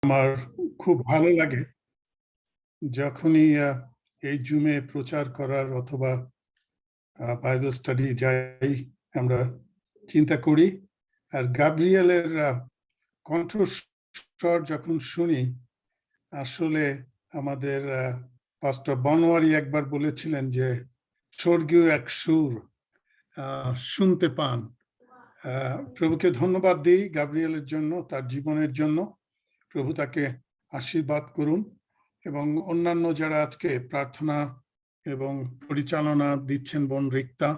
আমার খুব ভালো লাগে যখনই এই জুমে প্রচার করার অথবা বাইবেল স্টাডি যাই আমরা চিন্তা করি আর গাব্রিয়েলের কণ্ঠস্বর যখন শুনি আসলে আমাদের পাস্টর বনোয়ারি একবার বলেছিলেন যে স্বর্গীয় এক সুর শুনতে পান। প্রভুকে ধন্যবাদ দিই গাব্রিয়েলের জন্য, তার জীবনের জন্য। প্রভু তাকে আশীর্বাদ করুন এবং অন্যান্য যারা আজকে প্রার্থনা এবং পরিচালনা দিচ্ছেন, বোন রিক্তা,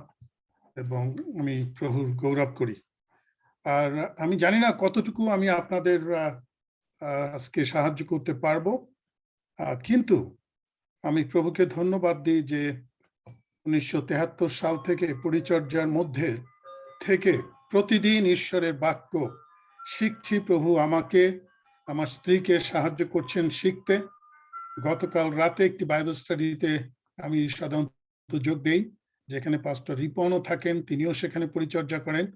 এবং আমি প্রভুর গৌরব করি। আর আমি জানি না কতটুকু আমি আপনাদের আজকে সাহায্য করতে পারবো, কিন্তু আমি প্রভুকে ধন্যবাদ দিই যে 1973 সাল থেকে পরিচর্যার মধ্যে থেকে প্রতিদিন ঈশ্বরের বাক্য শিখছি। প্রভু আমাকে, আমার স্ত্রীকে সাহায্য করছেন শিখতে। গতকাল রাতে একটি বাইবেল স্টাডিতে আমি সাধারণত যোগ দেই, যেখানে পাস্টর রিপনও থাকেন, তিনিও সেখানে পরিচর্যা করেন।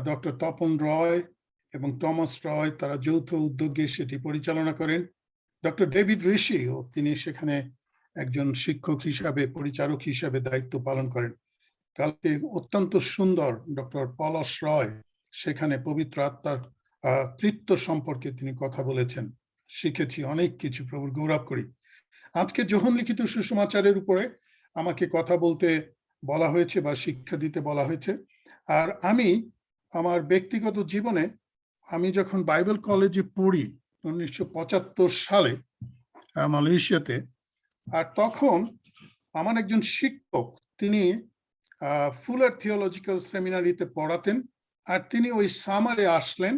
ডক্টর তপন রয় এবং টমাস রয় তারা যৌথ উদ্যোগে সেটি পরিচালনা করেন। ডক্টর ডেভিড ঋষিও তিনি সেখানে একজন শিক্ষক হিসাবে, পরিচারক হিসাবে দায়িত্ব পালন করেন। কালকে অত্যন্ত সুন্দর ডক্টর পলাশ রয় সেখানে পবিত্র আত্মার তৃত্ব সম্পর্কে তিনি কথা বলেছেন। শিখেছি অনেক কিছু, প্রভুর গৌরব করি। আজকে যোহন লিখিত সুসমাচারের উপরে আমাকে কথা বলতে বলা হয়েছে বা শিক্ষা দিতে বলা হয়েছে। আর আমি আমার ব্যক্তিগত জীবনে আমি যখন বাইবেল কলেজে পড়ি 1975 সালে মালয়েশিয়াতে, আর তখন আমার একজন শিক্ষক তিনি ফুলার থিওলজিক্যাল সেমিনারিতে পড়াতেন, আর তিনি ওই সামারে আসলেন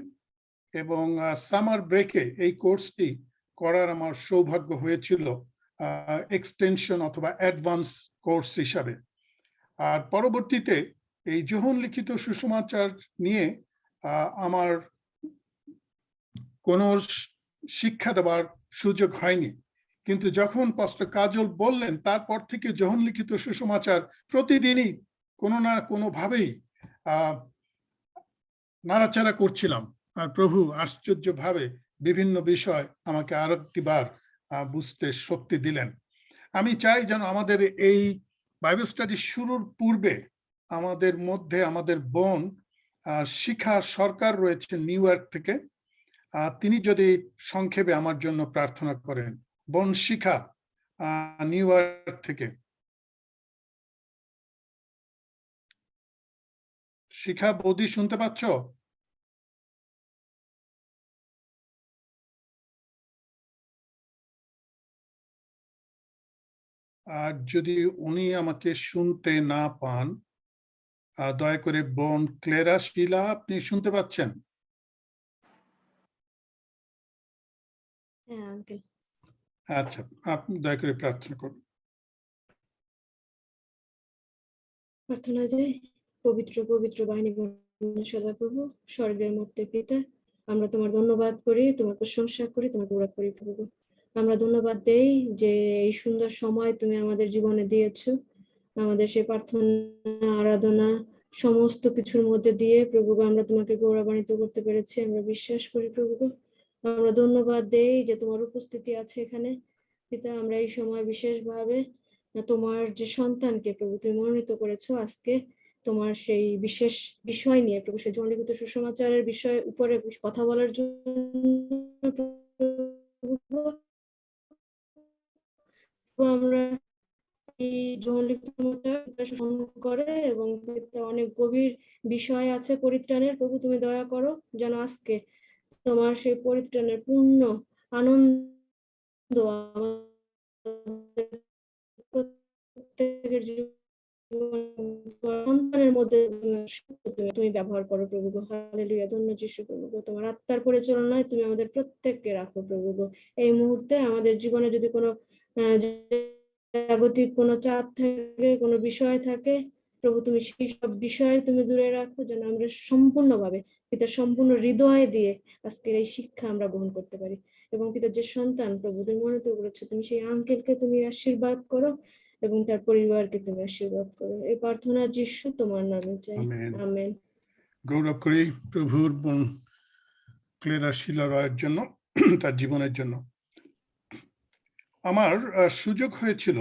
এবং সামার ব্রেকে এই কোর্সটি করার আমার সৌভাগ্য হয়েছিল এক্সটেনশন অথবা অ্যাডভান্স কোর্স হিসাবে। আর পরবর্তীতে এই যোহন লিখিত সুসমাচার নিয়ে আমার কোনো শিক্ষা দেওয়ার সুযোগ হয়নি, কিন্তু যখন পাস্টর কাজল বললেন তারপর থেকে যোহন লিখিত সুসমাচার প্রতিদিনই কোনো না কোনো ভাবেই নাড়াচাড়া করছিলাম। আর প্রভু আশ্চর্যভাবে বিভিন্ন বিষয় আমাকে আরেকটিবার বুঝতে শক্তি দিলেন। আমি চাই যেন আমাদের এই বাইবেল স্টাডি শুরুর পূর্বে আমাদের মধ্যে আমাদের বোন শিখা সরকার রয়েছে নিউ ইয়র্ক থেকে, তিনি যদি সংক্ষেপে আমার জন্য প্রার্থনা করেন। বোন শিখা নিউ ইয়র্ক থেকে। শিখা বৌদি শুনতে পাচ্ছ? আর যদি উনি আমাকে শুনতে না পান, দয়া করে বোন ক্লেরা শিলা, আপনি শুনতে পাচ্ছেন? আচ্ছা, আপনি দয়া করে প্রার্থনা করুন। প্রার্থনা যে পবিত্র পবিত্র বাহিনী সদাপ্রভু, স্বর্গের মধ্যে পিতা, আমরা তোমার ধন্যবাদ করি, তোমার প্রশংসা করি, তোমার গৌরব করি প্রভু। আমরা ধন্যবাদ দেই যে এই সুন্দর সময় তুমি আমাদের জীবনে দিয়েছো। আমাদের সেই প্রার্থনা, আরাধনা সমস্ত কিছুর মধ্যে দিয়ে প্রভু আমরা তোমাকে গৌরবান্বিত করতে পেরেছি। আমরা বিশ্বাস করি প্রভু। আমরা ধন্যবাদ দেই যে তোমার উপস্থিতি আছে এখানে পিতা। আমরা এই সময় বিশেষভাবে তোমার যে সন্তানকে প্রভু তুমি মনোনীত করেছো আজকে তোমার সেই বিশেষ বিষয় নিয়ে প্রভু, সেই যোহন লিখিত সুসমাচারের বিষয় উপরে কথা বলার জন্য আমরা এই যোহন লিখিত সুসমাচার করে এবং অনেক গভীর বিষয় আছে পরিত্রাণের। প্রভু তুমি দয়া করো যেন আজকে তোমার সেই পরিত্রাণের পূর্ণ আনন্দ প্রত্যেকের সন্তানের মধ্যে তুমি ব্যবহার করো প্রভু। হালেলুয়া, ধন্য যিশু প্রভু। তোমার আত্মার পরিচালনায় তুমি আমাদের প্রত্যেককে রাখো প্রভু। এই মুহূর্তে আমাদের জীবনে যদি কোনো জাগতিক কোনো চাপ থাকে, কোনো বিষয় থাকে প্রভু, তুমি সেই সব বিষয় তুমি দূরে রাখো যেন আমরা সম্পূর্ণভাবে পিতার সম্পূর্ণ হৃদয় দিয়ে আজকের এই শিক্ষা আমরা গ্রহণ করতে পারি। এবং পিতার যে সন্তান প্রভু তুমি মনোনীত করেছো, তুমি সেই আঙ্কেলকে তুমি আশীর্বাদ করো এবং তার পরিবারকে তুমি আশীর্বাদ করো। এই প্রার্থনা যিশু তোমার নামে চাই, আমেন। গৌরব করি প্রভুর বোন ক্লেরা শিলা রয়ের জন্য। তার জীবনের জন্য। আমার সুযোগ হয়েছিল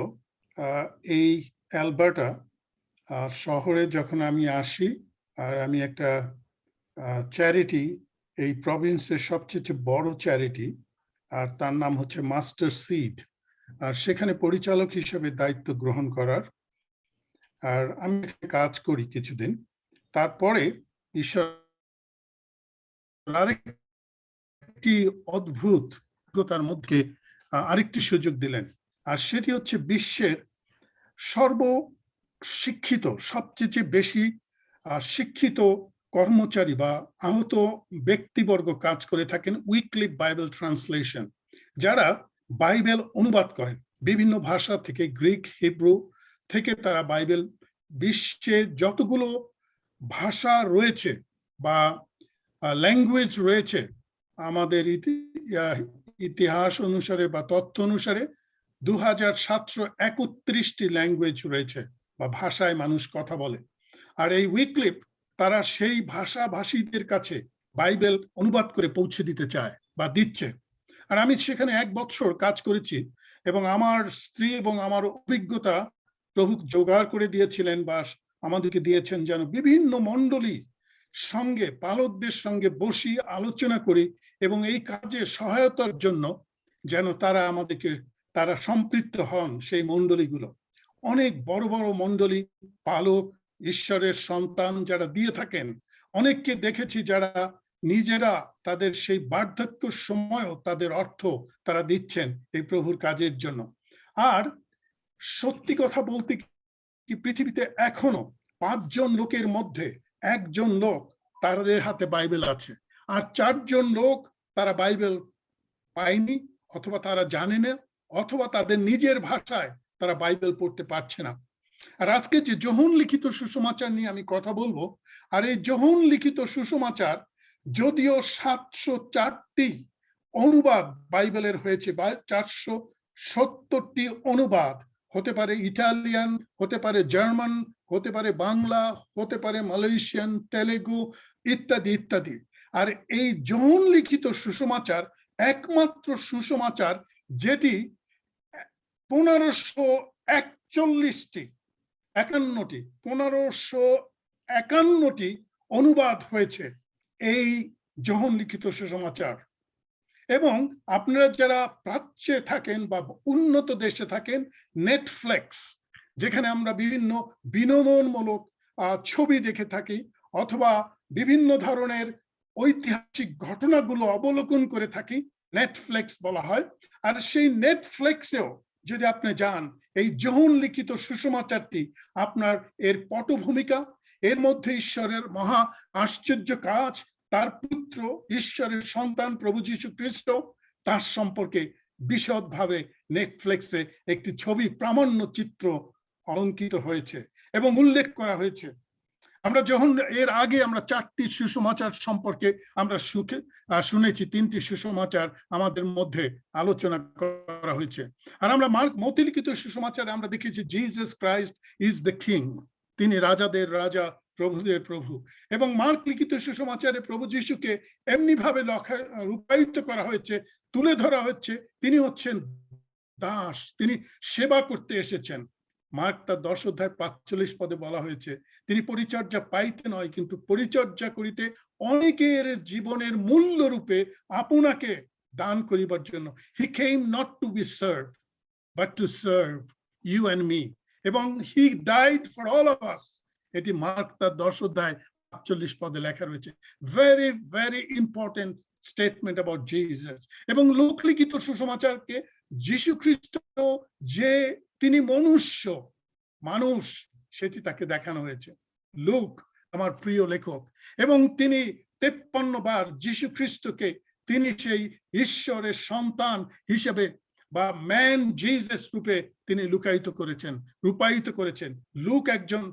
এই অ্যালবার্টা শহরে যখন আমি আসি, আর আমি একটা চ্যারিটি, এই প্রভিন্সের সবচেয়ে বড় চ্যারিটি, আর তার নাম হচ্ছে মাস্টার সিড, আর সেখানে পরিচালক হিসেবে দায়িত্ব গ্রহণ করার। আর আমি কাজ করি কিছুদিন, তারপরে ঈশ্বর আরেকটি অদ্ভুত অভিজ্ঞতার মধ্যে আরেকটি সুযোগ দিলেন, আর সেটি হচ্ছে বিশ্বের সর্বশিক্ষিত, সবচেয়ে বেশি শিক্ষিত কর্মচারী বা আহত ব্যক্তিবর্গ কাজ করে থাকেন উইকলি বাইবেল ট্রান্সলেশন, যারা বাইবেল অনুবাদ করেন বিভিন্ন ভাষা থেকে, গ্রিক, হিব্রু থেকে তারা বাইবেল, বিশ্বে যতগুলো ভাষা রয়েছে বা ল্যাঙ্গুয়েজ রয়েছে, আমাদের ইতিহাস অনুসারে বা তথ্য অনুসারে 2731টি ল্যাঙ্গুয়েজ রয়েছে বা ভাষায় মানুষ কথা বলে। আর এই উইকলিপ তারা সেই ভাষাভাষীদের কাছে বাইবেল অনুবাদ করে পৌঁছে দিতে চায় বা দিচ্ছে। আর আমি সেখানে 1 বছর কাজ করেছি, এবং আমার স্ত্রী এবং আমার অভিজ্ঞতা প্রভু জোগাড় করে দিয়েছিলেন বা আমাদেরকে দিয়েছেন, যেন বিভিন্ন মণ্ডলী সঙ্গে, পালকদের সঙ্গে বসি, আলোচনা করি এবং এই কাজে সহায়তার জন্য যেন তারা সম্পৃক্ত হন। সেই মণ্ডলীগুলো অনেক বড় বড় মণ্ডলী, পালক, ঈশ্বরের সন্তান যারা দিয়ে থাকেন। অনেককে দেখেছি যারা নিজেরা তাদের সেই বার্ধক্যের সময়ও তাদের অর্থ তারা দিচ্ছেন এই প্রভুর কাজের জন্য। আর সত্যি কথা বলতে কি, পৃথিবীতে এখনো 5 জন লোকের মধ্যে 1 জন লোক তাদের হাতে বাইবেল আছে, আর 4 জন লোক তারা বাইবেল পায়নি, অথবা তারা জানে না, অথবা তাদের নিজের ভাষায় তারা বাইবেল পড়তে পারছে না। আর আজকে যে যোহন লিখিত সুসমাচার নিয়ে আমি কথা বলবো, আর এই যোহন লিখিত সুসমাচার যদিও 704টি অনুবাদ বাইবেলের হয়েছে, বা 470টি অনুবাদ, হতে পারে ইটালিয়ান, হতে পারে জার্মান, হতে পারে বাংলা, হতে পারে মালয়েশিয়ান, তেলেগু ইত্যাদি ইত্যাদি। আর এই যোহন লিখিত সুসমাচার একমাত্র সুসমাচার যেটি 1551টি অনুবাদ হয়েছে এই যোহন লিখিত সুসমাচার। এবং আপনারা যারা প্রাচ্যে থাকেন বা উন্নত দেশে থাকেন, নেটফ্লিক্স, যেখানে আমরা বিভিন্ন বিনোদনমূলক ছবি দেখে থাকি, অথবা বিভিন্ন ধরনের ঐতিহাসিক ঘটনাগুলো অবলোকন করে থাকি, নেটফ্লিক্স বলা হয়। আর সেই নেটফ্লিক্সেও যদি আপনি যান, এই যোহন লিখিত সুসমাচারটি আপনার এর পটভূমিকা, এর মধ্যে ঈশ্বরের মহা আশ্চর্য কাজ, তার পুত্র, ঈশ্বরের সন্তান প্রভু যীশু খ্রিস্ট, তার সম্পর্কে বিশদভাবে নেটফ্লিক্সে একটি ছবি প্রামাণ্য চিত্র অলঙ্কিত হয়েছে এবং উল্লেখ করা হয়েছে। আমরা যখন এর আগে আমরা 4টি সুসমাচার সম্পর্কে আমরা শুনেছি, 3টি সুসমাচার আমাদের মধ্যে আলোচনা করা হয়েছে। আর আমরা মতি লিখিত সুসমাচারে আমরা দেখেছি Jesus Christ is the king, তিনি রাজাদের রাজা, প্রভুদের প্রভু। এবং মার্ক লিখিত সুসমাচারে প্রভু যীশুকে এমনি ভাবে রূপায়িত করা হয়েছে, তুলে ধরা হচ্ছে, তিনি হচ্ছেন দাস, তিনি সেবা করতে এসেছেন। মার্ক তার 10 অধ্যায় 45 পদে বলা হয়েছে, তিনি পরিচর্যা পাইতে নয়, কিন্তু পরিচর্যা করিতে অনেকের জীবনের মূল্য রূপে আপনাকে দান করিবার জন্য। He came not to be served but to serve you and me, এবং he died for all of us. এটি মার্ক তার 10 অধ্যায় 45 পদে লেখা রয়েছে। Very very important statement about Jesus. এবং লোক লিখিত সুসমাচারকে যীশু খ্রিস্ট যে তিনি মানুষ সেটি তাকে দেখানো হয়েছে। লুক আমার প্রিয় লেখক, এবং তিনি 53 বার যীশু খ্রিস্টকে তিনি সেই ঈশ্বরের সন্তান হিসেবে বা ম্যান জিসাস রূপে তিনি রূপায়িত করেছেন। লুক একজন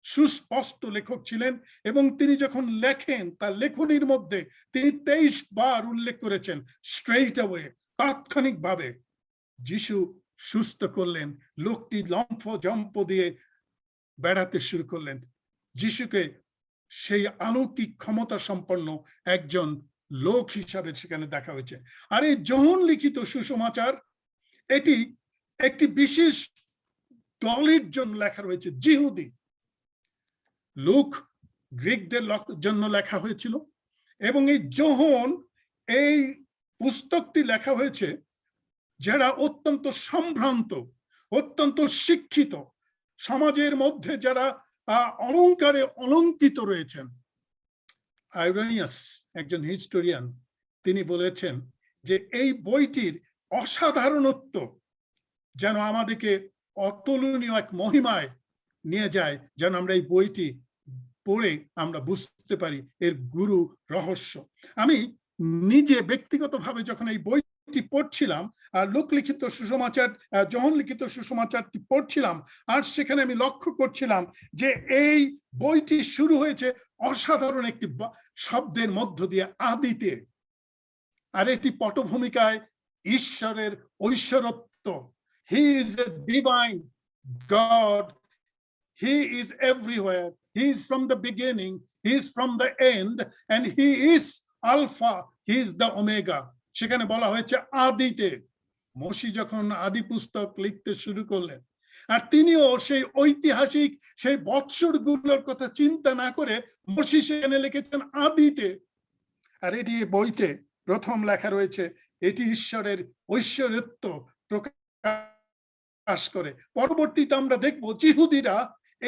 সুস্পষ্ট লেখক ছিলেন, এবং তিনি যখন লেখেন তার লেখনীর মধ্যে তিনি 23 বার উল্লেখ করেছেন স্ট্রেইট অ্যাওয়ে, তাৎক্ষণিকভাবে যিশু সুস্থ করলেন, লোকটি লম্ফ জম্প দিয়ে বেড়াতে শুরু করলেন। যিশুকে সেই অলৌকিক ক্ষমতা সম্পন্ন একজন লোক হিসাবে সেখানে দেখা হয়েছে। আর এই যোহন লিখিত সুসমাচার এটি একটি বিশেষ দলের জন্য লেখা রয়েছে, জিহুদি। লুক গ্রিকদের জন্য লেখা হয়েছিল, এবং এই যোহন এই পুস্তকটি লেখা হয়েছে যারা অত্যন্ত সম্ভ্রান্ত, অত্যন্ত শিক্ষিত, সমাজের মধ্যে যারা অলংকারে অলঙ্কিত রয়েছেন। আইরেনিয়াস, একজন হিস্টোরিয়ান, তিনি বলেছেন যে এই বইটির অসাধারণত্ব যেন আমাদেরকে অতুলনীয় এক মহিমায় নিয়ে যায়, যেন আমরা এই বইটি পড়ে আমরা বুঝতে পারি এর গুরু রহস্য। আমি নিজে ব্যক্তিগতভাবে যখন এই বইটি পড়ছিলাম আর লোক লিখিত সুসমাচার, যোহন লিখিত সুসমাচারটি পড়ছিলাম, আর সেখানে আমি লক্ষ্য করছিলাম যে এই বইটি শুরু হয়েছে অসাধারণ একটি শব্দের মধ্য দিয়ে, আদিতে। আর এটি পটভূমিকায় ঈশ্বরের ঐশ্বরত্ব। He is a divine God. He is everywhere. He is from the beginning. He is from the end. And he is Alpha. He is the Omega. সেখানে বলা হয়েছে আদিতে। মসি যখন আদি পুস্তক লিখতে শুরু করলেন, আর তিনিও সেই ঐতিহাসিক সেই বৎসরগুলোর কথা চিন্তা না করে মসি সেখানে লিখেছেন আদিতে। আর এটি বইতে প্রথম লেখা রয়েছে, এটি ঈশ্বরের ঐশ্বরত্ব প্রকাশ করে। পরবর্তীতে আমরা দেখব জিহুদিরা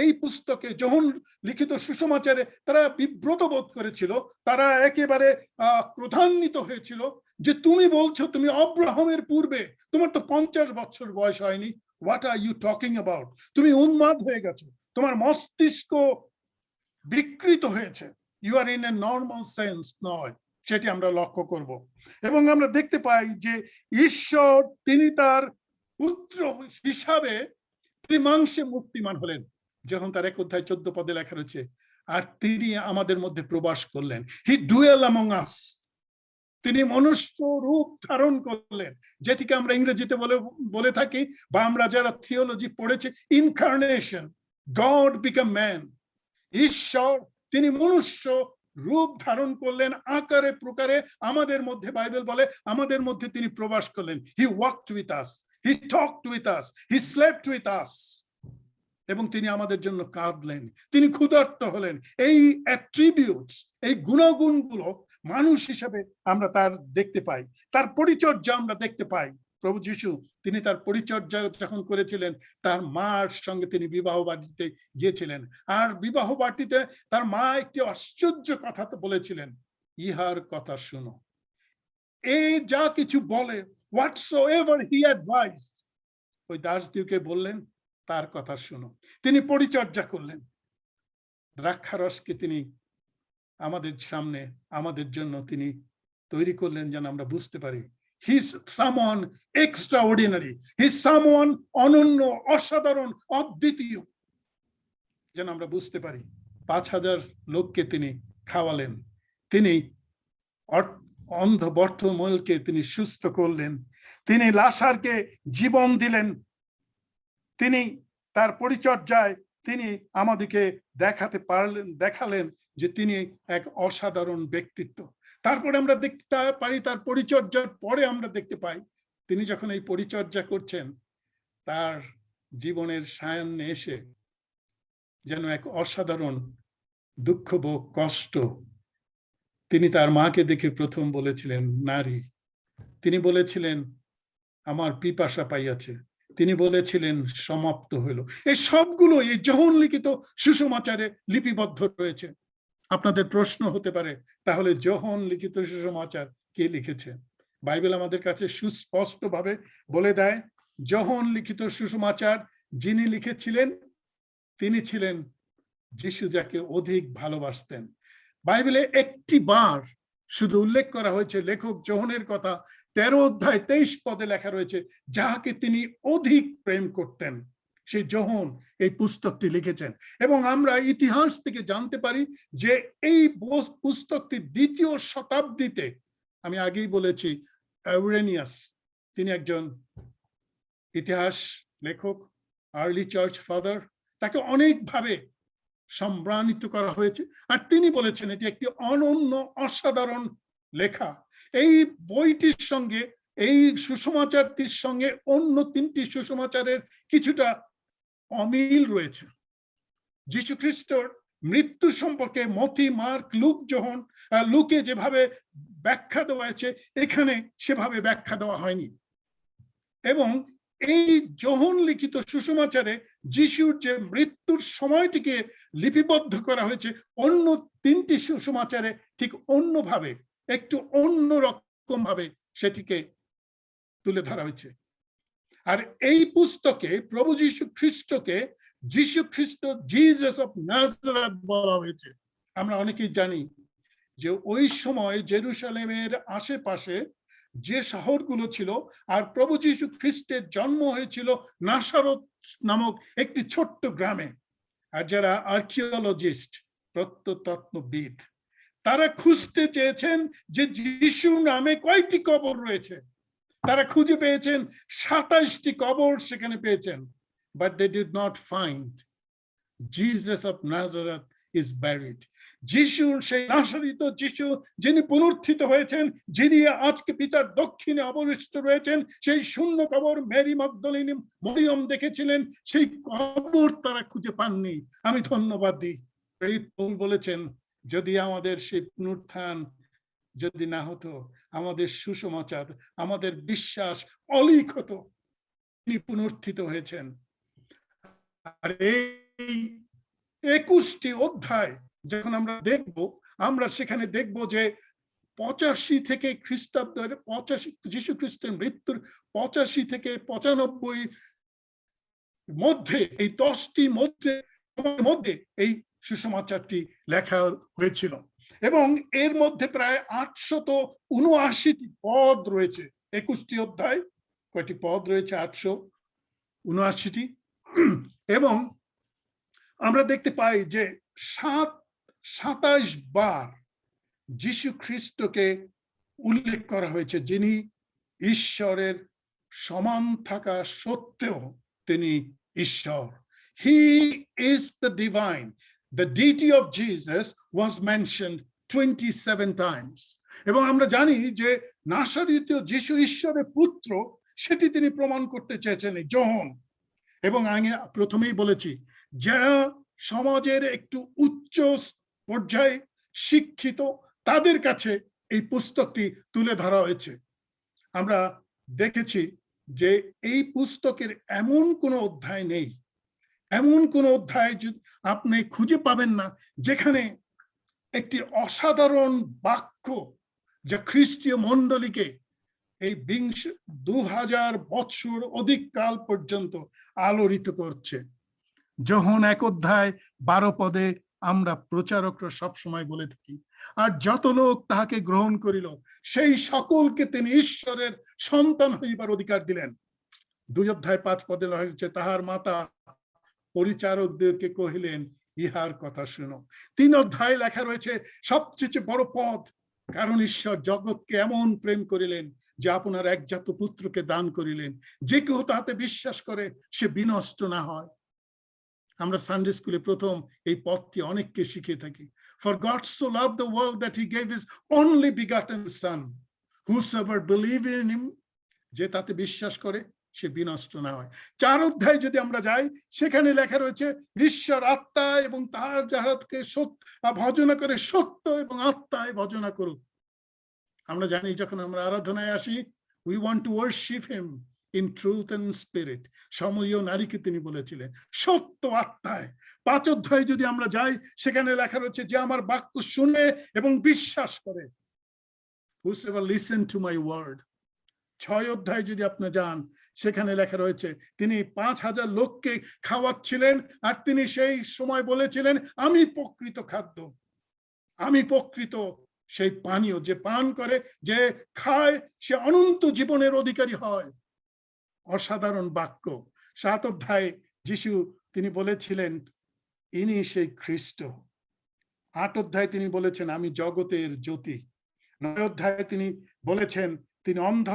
এই পুস্তকে, যোহন লিখিত সুসমাচারে তারা বিব্রত বোধ করেছিল, তারা একেবারে ক্রোধান্বিত হয়েছিল যে তুমি বলছো তুমি আব্রাহামের পূর্বে, তোমার তো 50 বছর বয়স হয়নি, what are you talking about? তুমি উন্মাদ হয়ে গেছো, তোমার মস্তিষ্ক বিকৃত হয়েছে, you are in a normal sense নয়। সেটি আমরা লক্ষ্য করব, এবং আমরা দেখতে পাই যে ঈশ্বর তিনি তার পুত্র হিসাবে তিনি মাংসে মূর্তিমান হলেন, যখন তার 1 অধ্যায় 14 পদে লেখা রয়েছে, আর তিনি আমাদের মধ্যে প্রবাস করলেন। হি ডুয়েল অ্যামং আস, তিনি মনুষ্য রূপ ধারণ করলেন, যেটিকে আমরা ইংরেজিতে বলে থাকি, বা আমরা যারা থিওলজি পড়েছি, ইনকার্নেশন, গড বিকাম ম্যান। ঈশ্বর তিনি মনুষ্য রূপ ধারণ করলেন, আকারে প্রকারে আমাদের মধ্যে, বাইবেল বলে আমাদের মধ্যে তিনি প্রবাস করলেন। He walked with us, he talked with us, he slept with us, এবং তিনি আমাদের জন্য কাঁদলেন, তিনি ক্ষুধার্ত হলেন। এই অ্যাট্রিবিউটস, এই গুণাগুণগুলো মানুষ হিসাবে আমরা তার দেখতে পাই, তার পরিচর্যা আমরা দেখতে পাই। প্রভু যীশু তিনি তার পরিচর্যা যখন করেছিলেন, তার মার সঙ্গে তিনি বিবাহ বাটিতে গিয়েছিলেন, আর বিবাহ বাটিতে তার মা একটি আশ্চর্য কথা তো বলেছিলেন, ইহার কথা শুনো। এই যা কিছু বলে, whatsoever he advised, ওই দাসদিওকে বললেন তার কথা শুনো। তিনি পরিচর্যা করলেন, দ্রাক্ষারসকে তিনি আমাদের সামনে, আমাদের জন্য তিনি তৈরি করলেন, যেন আমরা বুঝতে পারি he's someone extraordinary, he's someone অনন্য, অসাধারণ, অদ্বিতীয়, যেন আমরা বুঝতে পারি। 5000 লোককে তিনি খাওয়ালেন, তিনি অন্ধ বর্তমলকে তিনি সুস্থ করলেন, তিনি লাসারকে জীবন দিলেন, তিনি তার পরিচর্যায় তিনি আমাদেরকে দেখালেন যে তিনি এক অসাধারণ ব্যক্তিত্ব। তারপরে আমরা দেখতে পারি, তার পরিচর্যার পরে আমরা দেখতে পাই তিনি যখন এই পরিচর্যা করছেন, তার জীবনের সায়ান্নে এসে যেন এক অসাধারণ দুঃখ ভোগ, কষ্ট। তিনি তার মাকে দেখে প্রথম বলেছিলেন নারী, তিনি বলেছিলেন আমার পিপাসা পাইয়াছে, তিনি বলেছিলেন সমাপ্ত হইল। এই সবগুলো এই যোহন লিখিত সুসমাচারে লিপিবদ্ধ রয়েছে। আপনাদের প্রশ্ন হতে পারে, তাহলে যোহন লিখিত সুসমাচার কে লিখেছে? বাইবেল আমাদের কাছে সুস্পষ্টভাবে বলে দেয়, যোহন লিখিত সুসমাচার যিনি লিখেছিলেন তিনি ছিলেন যিশু, যাকে অধিক ভালোবাসতেন। বাইবেলে একটি বার শুধু উল্লেখ করা হয়েছে লেখক যোহনের কথা, 13 অধ্যায় 23 পদে লেখা রয়েছে, যাহাকে তিনি অধিক প্রেম করতেন, সেই যোহন এই পুস্তকটি লিখেছেন। এবং আমরা ইতিহাস থেকে জানতে পারি যে এই পুস্তকটি 2য় শতাব্দীতে, আমি আগেই বলেছি আইরেনিয়াস, তিনি একজন ইতিহাস লেখক, আর্লি চার্চ ফাদার, তাকে অনেকভাবে সম্মানিত করা হয়েছে, আর তিনি বলেছেন এটি একটি অনন্য, অসাধারণ লেখা। এই বইটির সঙ্গে, এই সুসমাচারটির সঙ্গে অন্য 3টি সুসমাচারের কিছুটা অমিল রয়েছে। যীশু খ্রিস্টর মৃত্যু সম্পর্কে মতি, মার্ক, লুকে যেভাবে ব্যাখ্যা দেওয়া হয়েছে, এখানে সেভাবে ব্যাখ্যা দেওয়া হয়নি। এবং এই যোহন লিখিত সুসমাচারে যিশুর যে মৃত্যুর সময়টিকে লিপিবদ্ধ করা হয়েছে, অন্য 3টি সুসমাচারে ঠিক অন্যভাবে, একটু অন্য রকম ভাবে সেটিকে তুলে ধরা হয়েছে। আর এই পুস্তকে প্রভু যীশু খ্রিস্টকে যীশু খ্রিস্ট, জিসাস অফ নাজারেথ বলা হয়েছে। আমরা অনেকেই জানি যে ওই সময় জেরুসালেমের আশেপাশে যে শহরগুলো ছিল, আর প্রভু যীশু খ্রিস্টের জন্ম হয়েছিল নাসারত নামক একটি ছোট্ট গ্রামে। আর যারা আর্কিওলজিস্ট, প্রত্নতত্ত্ববিদ, তারা খুঁজতে চেয়েছেন যে যীশু নামে কয়টি কবর রয়েছে। তারা খুঁজে পেয়েছেন 27টি কবর সেখানে পেয়েছেন, but they did not find Jesus of Nazareth is buried. যিশু, সেই নাসরিত যিশু যিনি পুনরুত্থিত হয়েছেন, যিনি আজকে পিতার দক্ষিণে অবস্থিত রয়েছেন, সেই শূন্য কবর মেরি মগদলিনী মরিয়ম দেখেছিলেন, সেই কবর তারা খুঁজে পাননি। আমি ধন্যবাদ দিই, প্রেরিত পৌল বলেছেন, যদি আমাদের সেই পুনরুত্থান যদি না হতো, আমাদের সুসমাচার, আমাদের বিশ্বাস অলীক হতো। তিনি পুনরুত্থিত হয়েছেন। আর এই 21টি অধ্যায় যখন আমরা দেখব, আমরা সেখানে দেখব যে 85 থেকে খ্রিস্টাব্দের 85, যীশু খ্রিস্টের মৃত্যুর 85 থেকে 95 মধ্যে, এই 10টি মধ্যে এই সুসমাচারটি লেখা হয়েছিল। এবং এর মধ্যে প্রায় 879টি পদ রয়েছে। 21টি অধ্যায়, কয়টি পদ রয়েছে? 879টি। এবং আমরা দেখতে পাই যে 27 বার যীশু খ্রিস্টকে উল্লেখ করা হয়েছে, যিনি ঈশ্বরের সমান থাকা সত্ত্বেও তিনি ঈশ্বর। He is the divine. The deity of Jesus was mentioned 27 times. এবং আমরা জানি যে নাসরিত যিশু ঈশ্বরের পুত্র, সেটি তিনি প্রমাণ করতে চেয়েছেন এই যোহন। এবং আমি প্রথমেই বলেছি, যারা সমাজের একটু উচ্চ পর্যায়ে শিক্ষিত, তাদের কাছে এই পুস্তকটি তুলে ধরা হয়েছে। আমরা দেখেছি যে এই পুস্তকের এমন কোনো অধ্যায় নেই, এমন কোনো অধ্যায় আপনি খুঁজে পাবেন না যেখানে একটি অসাধারণ বাক্য, যা খ্রিস্টীয় মণ্ডলীকে এই 2000 বৎসর অধিক কাল পর্যন্ত আলোড়িত করছে। যোহন 1 অধ্যায় 12 পদে আমরা প্রচারকরা সবসময় বলে থাকি, আর যত লোক তাহাকে গ্রহণ করিল, সেই সকলকে তিনি ঈশ্বরের সন্তান হইবার অধিকার দিলেন। 2 অধ্যায় 5 পদে লেখা হয়েছে, তাহার মাতা পরিচারকদেরকে কহিলেন, ইহার কথা শুনো। 3 অধ্যায় লেখা রয়েছে সবচেয়ে বড় পদ, কারণ ঈশ্বর জগৎকে এমন প্রেম করিলেন যে আপনার একজাত পুত্রকে দান করিলেন, যে কেউ তাহাতে বিশ্বাস করে সে বিনষ্ট না হয়। আমরা সানডে স্কুলে প্রথম এই পদটি অনেককে শিখিয়ে থাকি। For God so loved the world that he gave his only begotten son, whosoever believe in him, যে তাতে বিশ্বাস করে সে বিনষ্ট না হয়। 4 অধ্যায় যদি আমরা যাই, সেখানে লেখা রয়েছে ঈশ্বর আত্মা, এবং তাহার যাহাকে ভজনা করে সত্য এবং আত্মায় ভজনা করুক। আমরা জানি যখন আমরা আরাধনায় আসি, we want to worship him in truth and spirit. সমরীয় নারীকে তিনি বলেছিলেন সত্য আত্মায়। 5 অধ্যায় যদি আমরা যাই, সেখানে লেখা রয়েছে, যে আমার বাক্য শুনে এবং বিশ্বাস করে, whosoever listen to my word. 6 অধ্যায় যদি আপনি যান, সেখানে লেখা রয়েছে তিনি 5000 লোককে খাওয়াচ্ছিলেন, আর তিনি সেই সময় বলেছিলেন, আমি প্রকৃত খাদ্য, আমি প্রকৃত সেই পানীয়, যে পান করে, যে খায়, সে অনন্ত জীবনের অধিকারী হয়। অসাধারণ বাক্য। 7 অধ্যায়ে যিশু তিনি বলেছিলেন, ইনি সেই খ্রিস্ট। 8 অধ্যায়ে তিনি বলেছেন, আমি জগতের জ্যোতি। 9 অধ্যায়ে তিনি বলেছেন, তিনি অন্ধ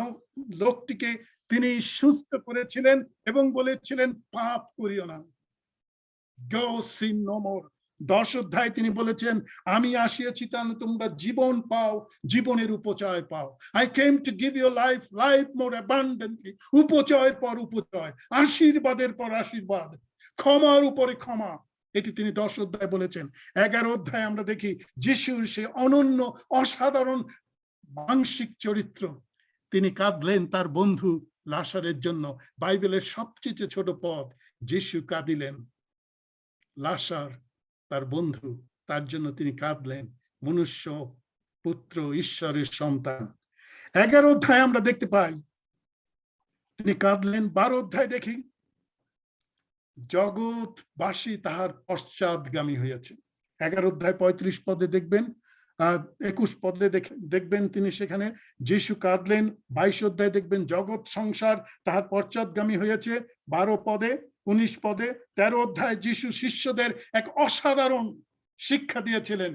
লোকটিকে তিনি সুস্থ করেছিলেন এবং বলেছিলেন, পাপ করিও না, go sin no more, 10 অধ্যায় তিনি বলেছেন, আমি আসিয়াছি যেন তোমরা জীবন পাও, জীবনের উপচয় পাও। I came to give you life, life more abundantly. উপচয়ের পর উপচয়, আশীর্বাদের পর আশীর্বাদ, ক্ষমার উপরে ক্ষমা। এটি তিনি 10 অধ্যায় বলেছেন। 11 অধ্যায় আমরা দেখি যিশুর সে অনন্য অসাধারণ মানসিক চরিত্র। তিনি কাঁদলেন তার বন্ধু লাসারের জন্য। বাইবেলের সবচেয়ে ছোট পদ, যিশু কাঁদিলেন। লাসার তার বন্ধু, তার জন্য তিনি কাঁদলেন। মনুষ্য পুত্র, ঈশ্বরের সন্তান। 11 অধ্যায় আমরা দেখতে পাই তিনি কাঁদলেন। 12 অধ্যায় দেখি জগৎবাসী তাহার পশ্চাৎগামী হয়েছে। 11 অধ্যায় 35 পদে দেখবেন, 21 পদে দেখবেন তিনি সেখানে যিশু কাঁদলেন। 22 অধ্যায় দেখবেন জগৎ সংসার তাহার পশ্চাৎগামী হয়েছে। 12 পদে, 19 পদে, 13 অধ্যায় যিশু শিষ্যদের এক অসাধারণ শিক্ষা দিয়েছিলেন।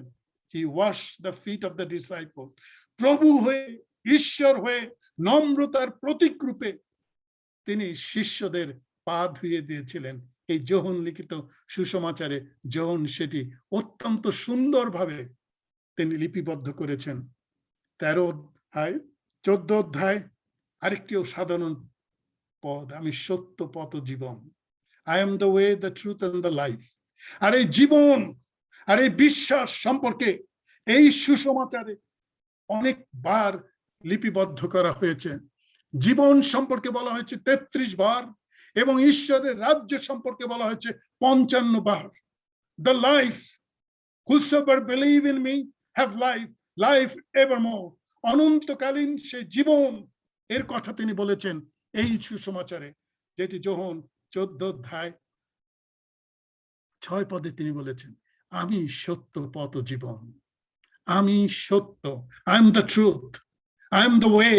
He washed the feet of the disciples. প্রভু হয়ে, ঈশ্বর হয়ে, নম্রতার প্রতীক রূপে তিনি শিষ্যদের পা ধুয়ে দিয়েছিলেন। এই যোহন লিখিত সুসমাচারে যোহন সেটি অত্যন্ত সুন্দরভাবে তিনি লিপিবদ্ধ করেছেন। 13 অধ্যায়, 14 অধ্যায় আরেকটি সাধারণ পদ, আমি সত্য পথ জীবন। I am the way, the truth and the life. আর এই জীবন আর এই বিশ্বাস সম্পর্কে এই সুসমাচারে অনেকবার লিপিবদ্ধ করা হয়েছে। জীবন সম্পর্কে বলা হয়েছে 33 বার এবং ঈশ্বরের রাজ্য সম্পর্কে বলা হয়েছে 55 বার। The life, whosoever believe in me have life, life evermore. অনন্তকালীন সেই জীবন এর কথা তিনি বলেছেন এই সুসমাচারে, যেটি যোহন 14 অধ্যায় 6 পদে তিনি বলেছেন, আমি সত্য পথ জীবন, আমি সত্য, I am the truth, I am the way,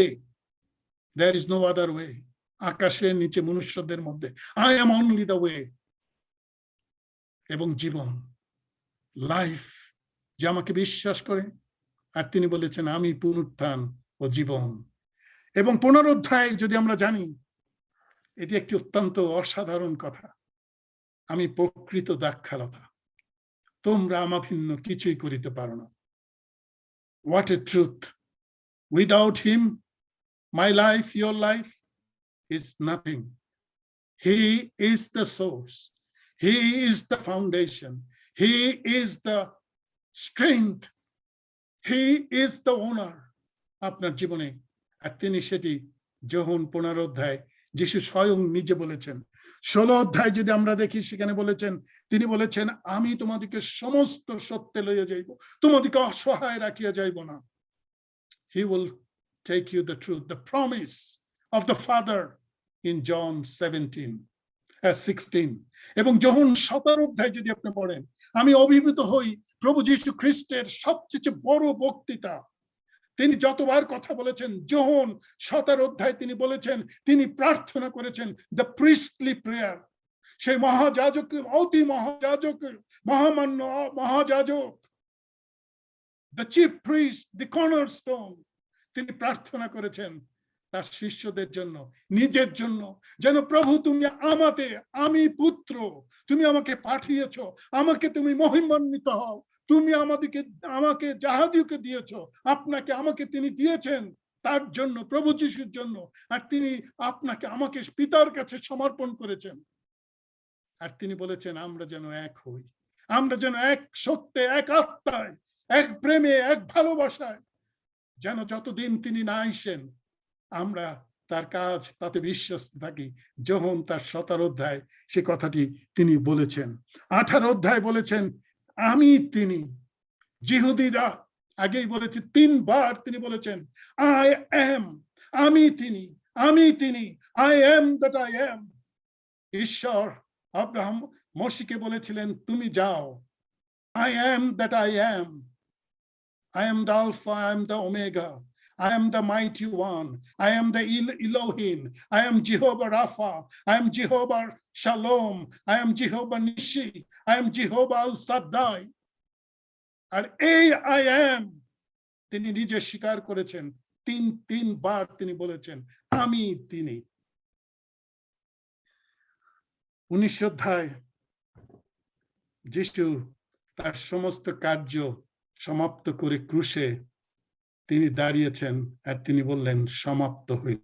there is no other way. আকাশের নিচে মনুষ্যদের মধ্যে I am only the way এবং জীবন, লাইফ, যে আমাকে বিশ্বাস করে। আর তিনি বলেছেন আমি পুনরুত্থান ও জীবন। এবং 15 অধ্যায় যদি আমরা জানি, এটি একটি অত্যন্ত অসাধারণ কথা, আমি প্রকৃত দ্রাক্ষালতা, তোমরা আমাভিন্ন কিছুই করিতে পারো না। What a truth! Without him, my life, your life is nothing. He is the source. He is the foundation. He is the strength. He is the owner আপনার জীবনে। আর তিনি সেটি যোহন 15 অধ্যায় যিশু স্বয়ং নিজে বলেছেন। 16 অধ্যায় যদি আমরা দেখি সেখানে বলেছেন, তিনি বলেছেন আমি তোমাদেরকে সমস্ত সত্যে লইয়া যাইব, তোমাদেরকে অসহায় রাখিয়া যাইব না। He will take you the truth, the promise of the Father in John 16. এবং যোহন 17 অধ্যায় যদি আপনি পড়েন, আমি অভিভূত হই প্রভু যীশু খ্রিস্টের সবচেয়ে বড় বক্তৃতা। তিনি যতবার কথা বলেছেন, যোহন 17 অধ্যায় তিনি বলেছেন, তিনি প্রার্থনা করেছেন দ্য প্রিস্টলি প্রেয়ার। সেই মহাযাজক, অতি মহাযাজক, মহামান্য মহাযাজক, the chief priest, the cornerstone, তিনি প্রার্থনা করেছেন তার শিষ্যদের জন্য, নিজের জন্য, যেন প্রভু তুমি আমাতে, আমি পুত্র, তুমি আমাকে পাঠিয়েছ, আমাকে তুমি মহিমান্বিত হও, তুমি আমাকে যাহাদিওকে দিয়েছ, আপনাকে আমাকে তিনি দিয়েছেন তার জন্য, প্রভু যিশুর জন্য। আর তিনি আপনাকে আমাকে পিতার কাছে সমর্পণ করেছেন। আর তিনি বলেছেন আমরা যেন এক হই, আমরা যেন এক সত্যে, এক আত্মায়, এক প্রেমে, এক ভালোবাসায়, যেন যতদিন তিনি না আসেন আমরা তার কাজ তাতে বিশ্বস্ত থাকি। যোহন তার 17 অধ্যায় সে কথাটি তিনি বলেছেন। 18 অধ্যায় বলেছেন আমি তিনি। যিহুদীরা আগেই বলেছে 3 বার তিনি বলেছেন I am, আমি তিনি, আমি তিনি, I am that I am. ঈশ্বর আব্রাহাম মোশিকে বলেছিলেন তুমি যাও, I am that I am. I am the Alpha, I am the Omega. I am the mighty one. I am the Elohim. I am Jehovah Rapha. I am Jehovah Shalom. I am Jehovah Nishi. I am Jehovah Al-Shaddai. আর এই I am তিনি নিজে স্বীকার করেছেন, 3 বার তিনি বলেছেন আমি তিনি। 19 অধ্যায় যিশু তার সমস্ত কার্য সমাপ্ত করে ক্রুশে তিনি দাঁড়িয়েছেন আর তিনি বললেন সমাপ্ত হইল।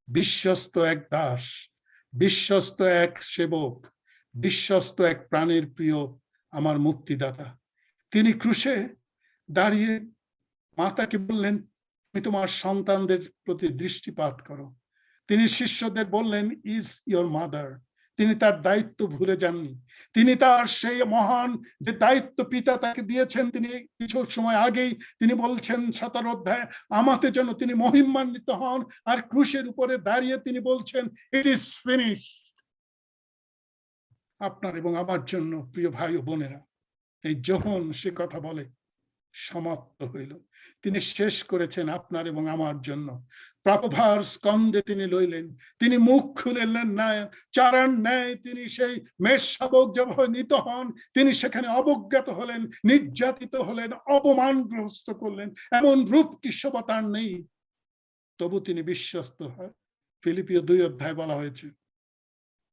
বিশ্বস্ত এক দাস, বিশ্বস্ত এক সেবক, বিশ্বস্ত এক প্রাণের প্রিয় আমার মুক্তিদাতা, তিনি ক্রুশে দাঁড়িয়ে মাতাকে বললেন তুমি তোমার সন্তানদের প্রতি দৃষ্টিপাত করো। তিনি শিষ্যদের বললেন ইজ ইয়োর মাদার। তিনি তার দায়িত্ব ভুলে যাননি। তিনি তার সেই মহান যে দায়িত্ব পিতা তাকে দিয়েছেন, তিনি কিছু সময় আগেই তিনি বলছেন 17 অধ্যায়ে, আমাতে যেন তিনি মহিমান্বিত হন। আর ক্রুশের উপরে দাঁড়িয়ে তিনি বলছেন ইট ইজ ফিনিশ। আপনার এবং আমার জন্য প্রিয় ভাই ও বোনেরা, এই যখন সে কথা বলে সমাপ্ত হইল, তিনি শেষ করেছেন আপনার এবং আমার জন্য। প্রাপভার স্কন্ধে তিনি লইলেন, তিনি মুখ খুলেলেন না, চারার ন্যায় তিনি সেই মেষ শাবক যখন নিত হন, তিনি সেখানে অবজ্ঞাত হলেন, নির্যাতিত হলেন, অপমানগ্রস্ত করলেন। এমন রূপ কি শোভা তার নেই, তবু তিনি বিশ্বস্ত হয়। ফিলিপিও 2 অধ্যায় বলা হয়েছে